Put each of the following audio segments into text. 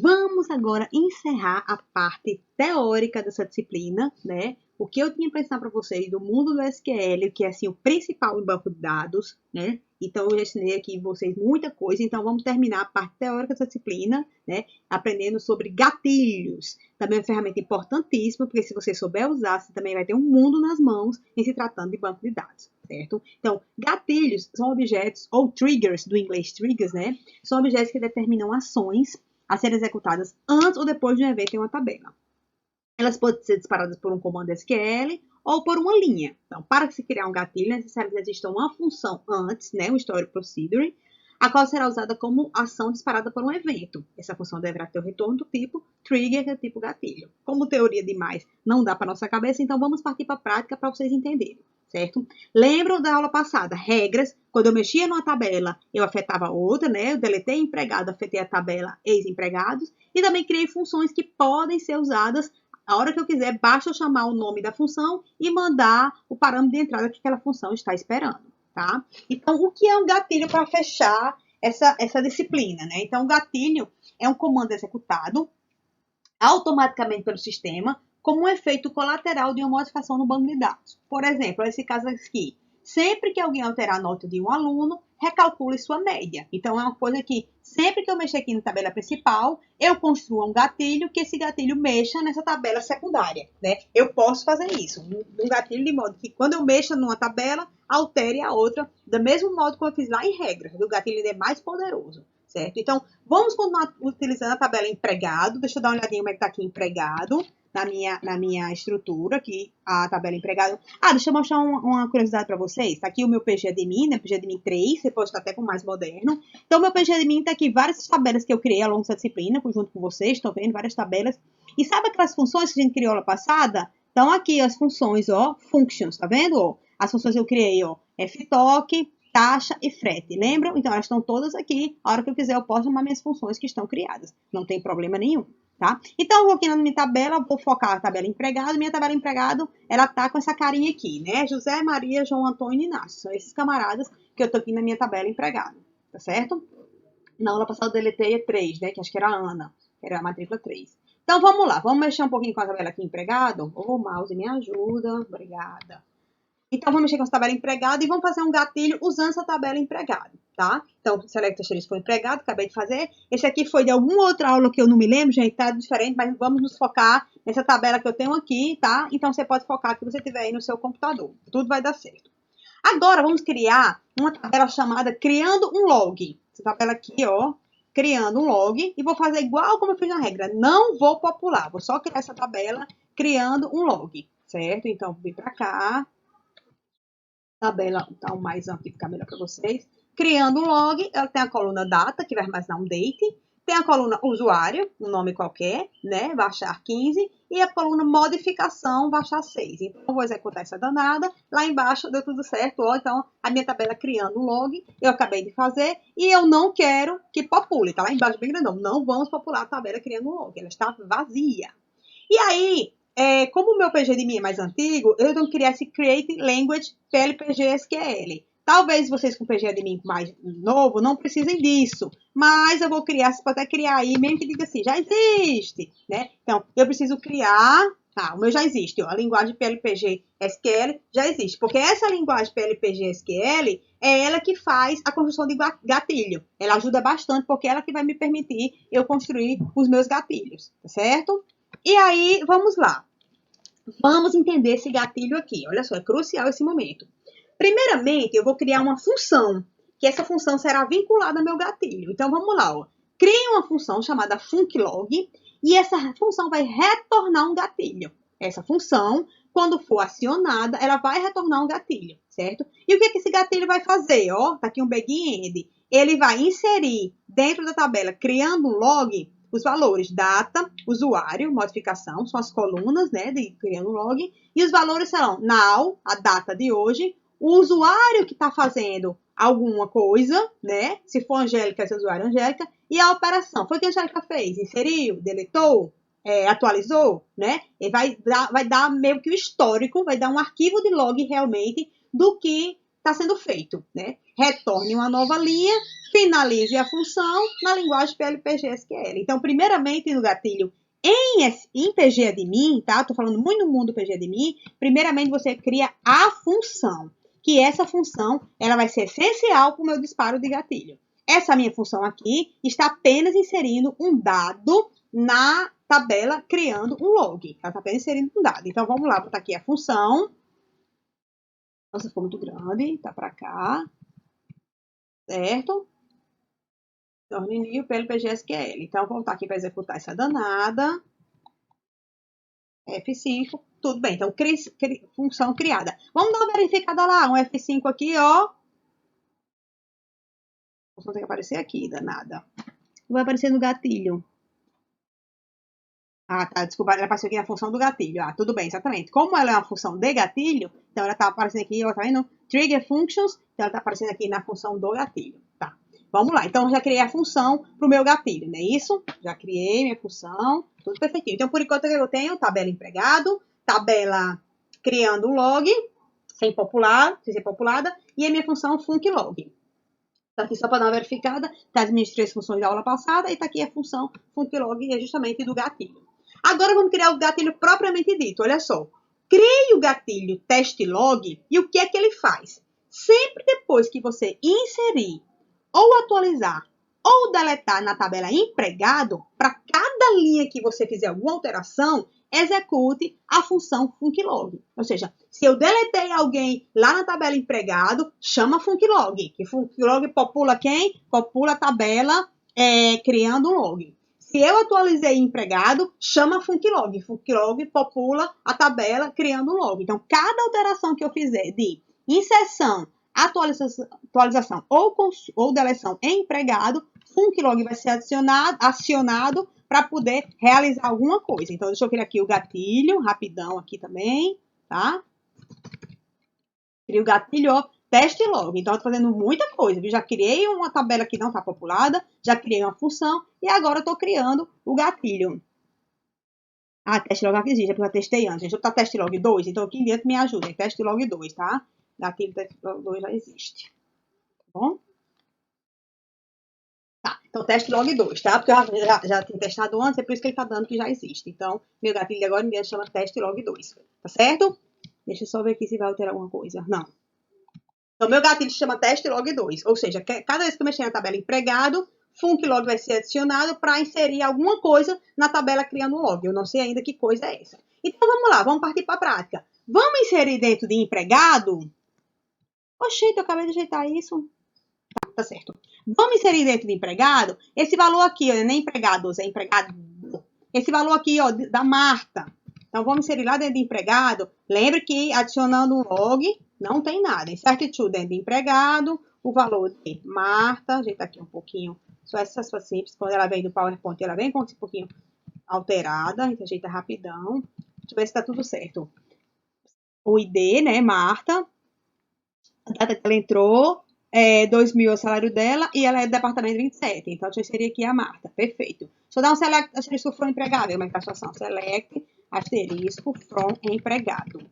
Vamos agora encerrar a parte teórica dessa disciplina, né? O que eu tinha para ensinar para vocês do mundo do SQL, que é assim, o principal em banco de dados, né? Então, eu já ensinei aqui vocês muita coisa. Então, vamos terminar a parte teórica dessa disciplina, né? Aprendendo sobre gatilhos. Também é uma ferramenta importantíssima, porque se você souber usar, você também vai ter um mundo nas mãos em se tratando de banco de dados, certo? Então, gatilhos são objetos, ou triggers, do inglês triggers, né? São objetos que determinam ações a serem executadas antes ou depois de um evento em uma tabela. Elas podem ser disparadas por um comando SQL ou por uma linha. Então, para se criar um gatilho, é necessário que exista uma função antes, né, um story procedure, a qual será usada como ação disparada por um evento. Essa função deverá ter o retorno do tipo trigger, que é tipo gatilho. Como teoria demais não dá para nossa cabeça, então vamos partir para a prática para vocês entenderem, certo? Lembram da aula passada? Regras. Quando eu mexia numa tabela, eu afetava outra, né? Eu deletei empregado, afetei a tabela ex-empregados. E também criei funções que podem ser usadas a hora que eu quiser. Basta eu chamar o nome da função e mandar o parâmetro de entrada que aquela função está esperando, tá? Então, o que é um gatilho para fechar essa disciplina, né? Então, o gatilho é um comando executado automaticamente pelo sistema como um efeito colateral de uma modificação no banco de dados. Por exemplo, esse caso aqui. Sempre que alguém alterar a nota de um aluno, recalcule sua média. Então, é uma coisa que, sempre que eu mexer aqui na tabela principal, eu construo um gatilho que esse gatilho mexa nessa tabela secundária, né? Eu posso fazer isso. Um gatilho de modo que, quando eu mexo numa tabela, altere a outra, do mesmo modo que eu fiz lá em regras. O gatilho é mais poderoso, certo? Então, vamos continuar utilizando a tabela empregado. Deixa eu dar uma olhadinha como é que está aqui empregado. Na minha estrutura, aqui, a tabela empregado. Deixa eu mostrar uma curiosidade para vocês. Está aqui o meu PGAdmin, né? PGAdmin 3, você pode estar até com mais moderno. Então, o meu PGAdmin está aqui várias tabelas que eu criei ao longo dessa disciplina, junto com vocês, estão vendo várias tabelas. E sabe aquelas funções que a gente criou lá passada? Então, aqui as funções, ó, functions, tá vendo? Ó, as funções que eu criei, ó, ftoc, taxa e frete, lembram? Então, elas estão todas aqui. A hora que eu quiser, eu posso chamar minhas funções que estão criadas. Não tem problema nenhum. Tá? Então, eu vou aqui na minha tabela, vou focar a tabela empregado. Minha tabela empregado, ela tá com essa carinha aqui, né? José, Maria, João Antônio e Inácio. São esses camaradas que eu tô aqui na minha tabela empregado, tá certo? Na aula passada eu deletei 3, né? Que acho que era a Ana, que era a matrícula 3. Então, vamos lá. Vamos mexer um pouquinho com a tabela aqui empregado? Ô, mouse, me ajuda. Obrigada. Então, vamos mexer com essa tabela empregado e vamos fazer um gatilho usando essa tabela empregado, tá? Então, select asterisco foi empregado, acabei de fazer. Esse aqui foi de alguma outra aula que eu não me lembro, gente, tá diferente, mas vamos nos focar nessa tabela que eu tenho aqui, tá? Então, você pode focar que você tiver aí no seu computador. Tudo vai dar certo. Agora, vamos criar uma tabela chamada Criando um Log. Essa tabela aqui, ó, criando um log. E vou fazer igual como eu fiz na regra. Não vou popular, vou só criar essa tabela criando um log, certo? Então, vou vir pra cá. Tabela, então, mais ampla, ficar melhor para vocês. Criando um log, ela tem a coluna data, que vai armazenar um date. Tem a coluna usuário, um nome qualquer, né? Vai achar 15. E a coluna modificação vai achar 6. Então, eu vou executar essa danada. Lá embaixo deu tudo certo. Ó, então, a minha tabela criando um log, eu acabei de fazer. E eu não quero que popule. Tá lá embaixo bem grandão. Não vamos popular a tabela criando um log. Ela está vazia. E aí, como o meu PGAdmin é mais antigo, eu tenho que criar esse Create Language PLPG SQL. Talvez vocês com PGAdmin mais novo não precisem disso, mas eu vou criar, você pode até criar aí, mesmo que diga assim, já existe, né? Então, eu preciso criar, o meu já existe, ó, a linguagem PLPG SQL já existe, porque essa linguagem PLPG SQL é ela que faz a construção de gatilho. Ela ajuda bastante, porque é ela que vai me permitir eu construir os meus gatilhos, tá certo? E aí, vamos lá. Vamos entender esse gatilho aqui. Olha só, é crucial esse momento. Primeiramente, eu vou criar uma função, que essa função será vinculada ao meu gatilho. Então, vamos lá. Ó. Crie uma função chamada funclog, e essa função vai retornar um gatilho. Essa função, quando for acionada, ela vai retornar um gatilho, certo? E o que esse gatilho vai fazer? Ó, tá aqui um begin-end. Ele vai inserir dentro da tabela, criando um log, os valores data, usuário, modificação, são as colunas, né, de criando um log, e os valores serão now, a data de hoje, o usuário que está fazendo alguma coisa, né, se for Angélica, esse usuário Angélica, e a operação, foi o que a Angélica fez, inseriu, deletou, atualizou, né, e vai dar meio que o histórico, vai dar um arquivo de log realmente do que está sendo feito, né? Retorne uma nova linha, finalize a função na linguagem PLPG-SQL. Então, primeiramente, no gatilho em PGAdmin, tá? Estou falando muito no mundo PGAdmin. Primeiramente, você cria a função, que essa função ela vai ser essencial para o meu disparo de gatilho. Essa minha função aqui está apenas inserindo um dado na tabela, criando um log. Ela está apenas inserindo um dado. Então, vamos lá, botar aqui a função. Nossa, ficou muito grande, tá para cá. Certo? Torne new PLPG-SQL. Então, vou voltar aqui para executar essa danada. F5, tudo bem. Então, função criada. Vamos dar uma verificada lá, um F5 aqui, ó. A função tem que aparecer aqui, danada. Vai aparecer no gatilho. Ah, tá, desculpa, ela apareceu aqui na função do gatilho. Ah, tudo bem, exatamente. Como ela é uma função de gatilho, então ela tá aparecendo aqui, ó, tá vendo? Trigger Functions, então ela tá aparecendo aqui na função do gatilho. Tá, vamos lá. Então, eu já criei a função pro meu gatilho, não é isso? Já criei minha função, tudo perfeitinho. Então, por enquanto, eu tenho tabela empregado, tabela criando log, sem ser populada, e a minha função func_log. Tá aqui só para dar uma verificada, tá as minhas 3 funções da aula passada, e tá aqui a função func_log, que é justamente do gatilho. Agora vamos criar o gatilho propriamente dito, olha só. Crie o gatilho testlog e o que é que ele faz? Sempre depois que você inserir, ou atualizar, ou deletar na tabela empregado, para cada linha que você fizer alguma alteração, execute a função func_log. Ou seja, se eu deletei alguém lá na tabela empregado, chama func_log. Que func_log popula quem? Popula a tabela criando um log. Se eu atualizei empregado, chama func_log. Func_log popula a tabela criando um log. Então, cada alteração que eu fizer de inserção, atualização ou deleção em empregado, func_log vai ser acionado para poder realizar alguma coisa. Então, deixa eu criar aqui o gatilho, rapidão aqui também, tá? Crio o gatilho, ó, testlog. Então, eu estou fazendo muita coisa, viu? Já criei uma tabela que não está populada, já criei uma função e agora eu estou criando o gatilho. Ah, testlog aqui existe, é porque eu testei antes. Deixa eu botar testlog 2, então aqui em diante me ajuda. Testlog 2, tá? Gatilho testlog 2 já existe. Tá bom? Tá, então testlog 2, tá? Porque eu já tinha testado antes, é por isso que ele tá dando que já existe. Então, meu gatilho de agora em diante chama testlog 2, tá certo? Deixa eu só ver aqui se vai alterar alguma coisa. Não. Então, meu gatilho chama testlog 2, ou seja, cada vez que eu mexer na tabela empregado, func_log vai ser adicionado para inserir alguma coisa na tabela criando um log. Eu não sei ainda que coisa é essa. Então, vamos lá, vamos partir para a prática. Vamos inserir dentro de empregado? Oxente, eu acabei de ajeitar isso. Tá certo. Vamos inserir dentro de empregado esse valor aqui, ó, não é empregados, é empregado. Esse valor aqui, ó, da Marta. Então, vamos inserir lá dentro de empregado. Lembre que adicionando um log, não tem nada. Insert to dentro de empregado, o valor de Marta. Ajeitar aqui um pouquinho. Só essa sua simples. Quando ela vem do PowerPoint, ela vem com um pouquinho alterada. A gente ajeita rapidão. Deixa eu ver se tá tudo certo. O ID, né, Marta. A data que ela entrou. 2.000 é o salário dela e ela é do departamento 27. Então, eu inserir aqui a Marta. Perfeito. Deixa eu dar um select asterisco from empregado. Como é que tá a situação? Select asterisco from empregado.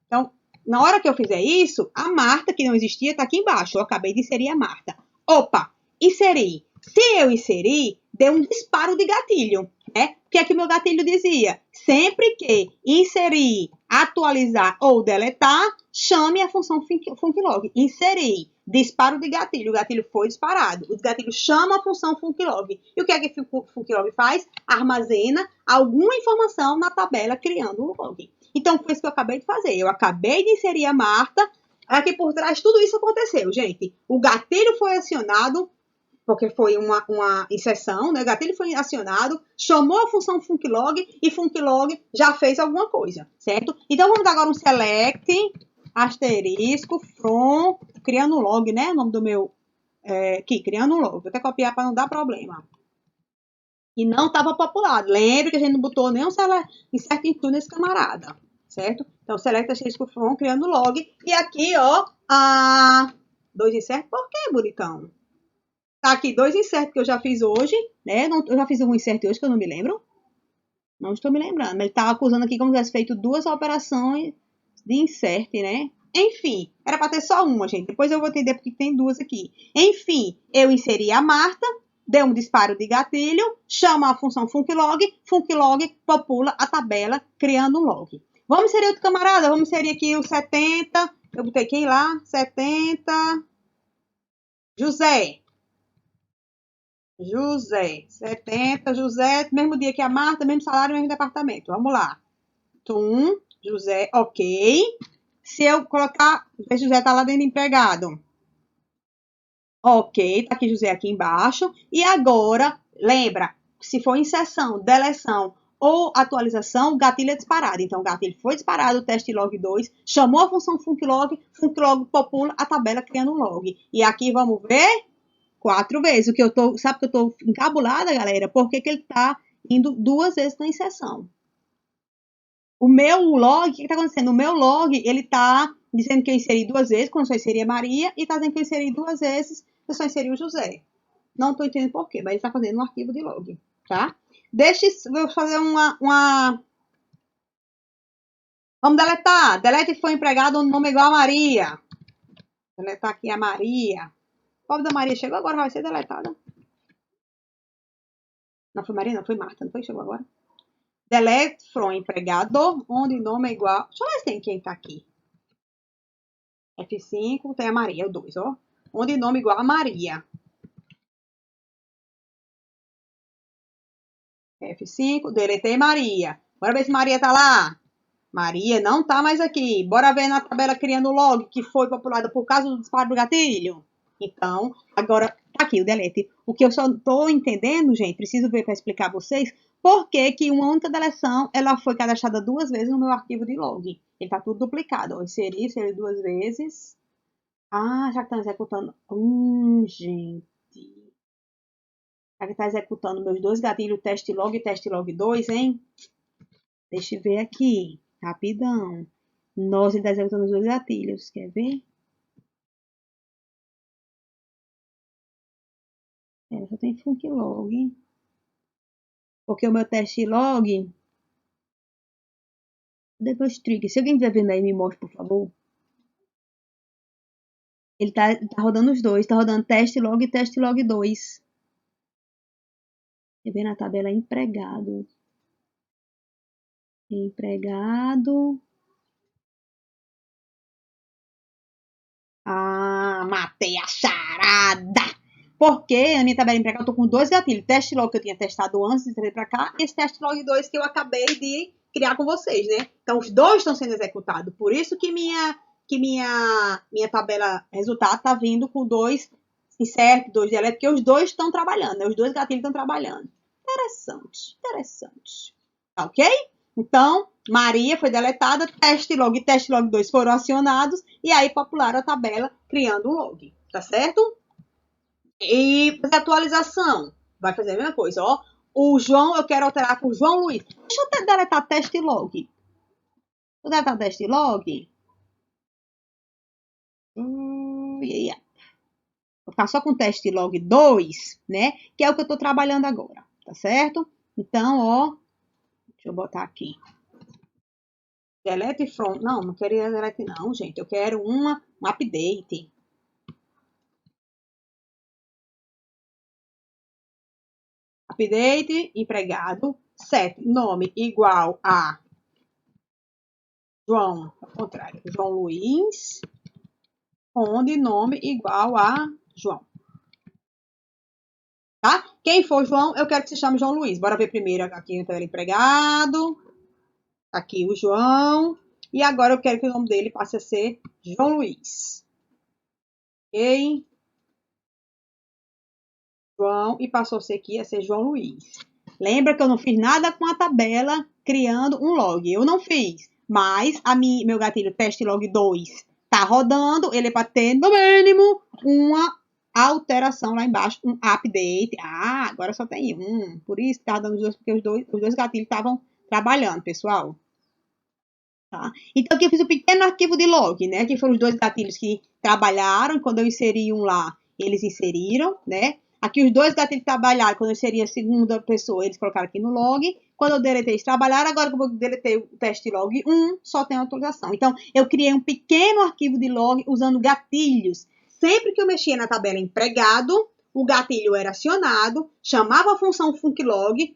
Então, na hora que eu fizer isso, a Marta, que não existia, está aqui embaixo. Eu acabei de inserir a Marta. Opa, inseri. Se eu inserir, deu um disparo de gatilho, né? O que é que o meu gatilho dizia? Sempre que inserir, atualizar ou deletar, chame a função func_log. Inserir, disparo de gatilho. O gatilho foi disparado. O gatilho chama a função func_log. E o que é que o func_log faz? Armazena alguma informação na tabela criando um log. Então, foi isso que eu acabei de fazer. Eu acabei de inserir a Marta. Aqui por trás, tudo isso aconteceu, gente. O gatilho foi acionado, porque foi uma inserção, né? O gatilho foi acionado, chamou a função func_log e func_log já fez alguma coisa, certo? Então, vamos dar agora um select, asterisco, from, criando um log, né? O nome do meu, aqui, criando um log. Vou até copiar para não dar problema. E não estava populado. Lembre que a gente não botou nenhum insert into nesse camarada, certo? Então, select asterisco from, criando log. E aqui, ó, 2 insert, por que, bonitão? Tá aqui 2 insert que eu já fiz hoje, né? Eu já fiz um insert hoje que eu não me lembro. Não estou me lembrando. Mas ele estava acusando aqui como se tivesse feito 2 operações de insert, né? Enfim, era para ter só uma, gente. Depois eu vou entender porque tem duas aqui. Enfim, eu inseri a Marta, dei um disparo de gatilho, chama a função funclog popula a tabela, criando um log. Vamos inserir outro camarada, vamos inserir aqui o 70, eu botei quem lá? 70, José, 70, José, mesmo dia que a Marta, mesmo salário, mesmo departamento. Vamos lá. José, ok. Se eu colocar, o José tá lá dentro de empregado. Ok, tá aqui José aqui embaixo. E agora, lembra, se for inserção, deleção ou atualização, o gatilho é disparado. Então, o gatilho foi disparado, o teste log 2, chamou a função funclog popula a tabela criando um log. E aqui vamos ver 4 vezes. O que eu tô, sabe que eu tô encabulada, galera? Porque que ele tá indo 2 vezes na inserção. O meu log, o que está acontecendo? O meu log, ele está dizendo que eu inseri 2 vezes, quando eu só inseri a Maria, e está dizendo que eu inseri 2 vezes, eu só inseri o José. Não estou entendendo por quê, mas ele está fazendo um arquivo de log, tá? Vou fazer uma... Vamos deletar. Delete foi empregado no nome igual a Maria. Deletar aqui a Maria. O pobre da Maria chegou agora, vai ser deletada. Não foi Maria, não, foi Marta, não foi? Chegou agora. Delete from empregado, onde nome é igual... Deixa eu ver se tem quem tá aqui. F5, tem a Maria, o 2, ó. Onde nome igual a Maria. F5, deletei Maria. Bora ver se Maria tá lá. Maria não tá mais aqui. Bora ver na tabela criando log, que foi populada por causa do disparo do gatilho. Então, agora, tá aqui o delete. O que eu só tô entendendo, gente, preciso ver para explicar a vocês, por que que uma única deleção, ela foi cadastrada 2 vezes no meu arquivo de log. Ele tá tudo duplicado, ó. Inseri 2 vezes. Ah, já que tá executando. Gente. Já que tá executando meus 2 gatilhos, teste log e teste log 2, hein? Deixa eu ver aqui. Rapidão. Nós ele tá executando os 2 gatilhos. Quer ver? Só tem func log. Porque o meu teste log. Depois trigger. Se alguém estiver vendo aí, me mostre, por favor. Ele tá rodando os 2. Tá rodando teste log e teste log 2. Quer ver na tabela empregado. Empregado. Ah, matei a charada! Porque a minha tabela empregada, eu tô com 2 gatilhos. Teste log que eu tinha testado antes de trazer para cá. E esse teste log 2 que eu acabei de criar com vocês, né? Então, os 2 estão sendo executados. Por isso que minha tabela resultado tá vindo com 2 insert, 2 delete, porque os 2 estão trabalhando, né? Os 2 gatilhos estão trabalhando. Interessante, interessante. Tá ok? Então, Maria foi deletada, teste log e teste log 2 foram acionados, e aí popularam a tabela criando um log. Tá certo? E fazer atualização. Vai fazer a mesma coisa, ó. O João, eu quero alterar por João Luiz. Deixa eu deletar teste log. Vou deletar teste log. Yeah. Vou ficar só com teste log 2, né? Que é o que eu tô trabalhando agora, tá certo? Então, ó. Deixa eu botar aqui. Delete from. Não, não queria delete não, gente. Eu quero um update. Update, empregado, set, nome igual a João, ao contrário, João Luiz, onde nome igual a João. Tá? Quem for João, eu quero que se chame João Luiz. Bora ver primeiro aqui no empregado. Aqui o João. E agora eu quero que o nome dele passe a ser João Luiz. Ok? João, e passou a ser aqui a ser João Luiz. Lembra que eu não fiz nada com a tabela criando um log. Eu não fiz. Mas meu gatilho teste log 2 tá rodando. Ele é para ter, no mínimo, uma alteração lá embaixo. Um update. Ah, agora só tem um. Por isso que tá dando os dois, porque os dois gatilhos estavam trabalhando, pessoal. Tá? Então, aqui eu fiz um pequeno arquivo de log, né? Que foram os 2 gatilhos que trabalharam. Quando eu inseri um lá, eles inseriram, né? Aqui os dois gatilhos trabalharam, quando eu seria a segunda pessoa, eles colocaram aqui no log. Quando eu deletei, eles trabalharam. Agora que eu deletei o teste log 1, só tem a atualização. Então, eu criei um pequeno arquivo de log usando gatilhos. Sempre que eu mexia na tabela empregado, o gatilho era acionado, chamava a função funklog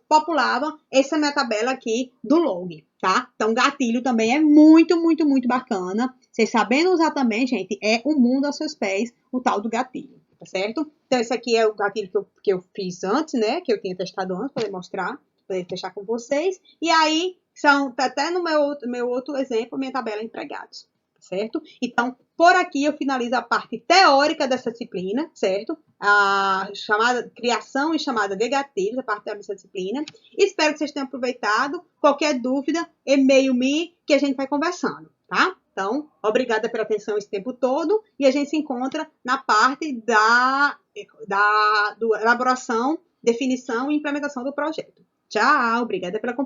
populava. Essa é a minha tabela aqui do log, tá? Então, gatilho também é muito, muito, muito bacana. Vocês sabendo usar também, gente, é o mundo aos seus pés, o tal do gatilho. Tá certo? Então, esse aqui é o gatilho que eu fiz antes, né? Que eu tinha testado antes, para mostrar, para testar com vocês. E aí, tá até no meu outro exemplo, minha tabela empregados. Tá certo? Então, por aqui eu finalizo a parte teórica dessa disciplina, certo? A chamada criação e chamada de gatilhos, a parte dessa disciplina. Espero que vocês tenham aproveitado. Qualquer dúvida, e-mail-me, que a gente vai conversando, tá? Então, obrigada pela atenção esse tempo todo e a gente se encontra na parte da elaboração, definição e implementação do projeto. Tchau, obrigada pela companhia.